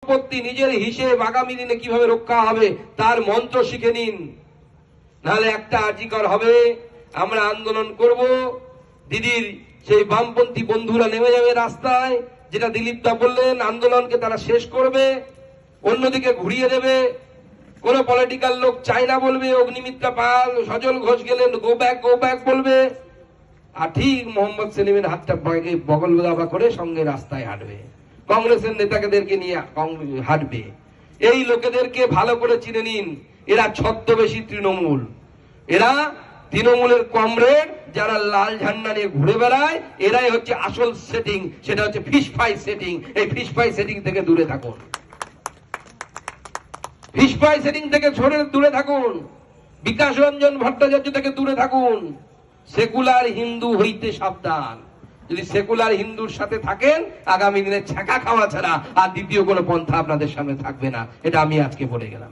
সম্পত্তি, নিজের হিসেব আগামী দিনে কিভাবে রক্ষা হবে তার মন্ত্র শিখে নিন, নাহলে একটা আর্জিকর হবে। আমরা আন্দোলন করব, দিদির সেই বামপন্থী বন্ধুরা নেমে যাবে রাস্তায়, যেটা দিলীপ দা বললেন, আন্দোলনকে তারা শেষ করবে, অন্যদিকে ঘুরিয়ে দেবে। কোন পলিটিক্যাল লোক চাই না বলবে, অগ্নিমিত্রা পাল, সজল ঘোষ গেলেন গো ব্যাক বলবে, আর ঠিক মোহাম্মদ সেলিমের হাতটা বগল দাবা করে সঙ্গে রাস্তায় হাঁটবে, কংগ্রেসের নেতাদেরকে নিয়ে হাঁটবে। এই লোকেদেরকে ভালো করে চিনে নিন, এরা ছদ্মবেশী তৃণমূল, এরা তৃণমূলের কমরেড, যারা লাল ঝান্ডা নিয়ে ঘুরে বেড়ায়, এরাই হচ্ছে আসল সেটিং, সেটা হচ্ছে ফিশ ফ্রাই সেটিং। এই ফিশ ফ্রাই সেটিং থেকে দূরে থাকুন, ফিশ ফ্রাই সেটিং থেকে দূরে থাকুন, বিকাশ রঞ্জন ভট্টাচার্য থেকে দূরে থাকুন। সেকুলার হিন্দু হইতে সাবধান। যদি সেকুলার হিন্দুর সাথে থাকেন, আগামী দিনে ছ্যাঁকা খাওয়া ছাড়া আর দ্বিতীয় কোনো পন্থা আপনাদের সামনে থাকবে না, এটা আমি আজকে বলে গেলাম।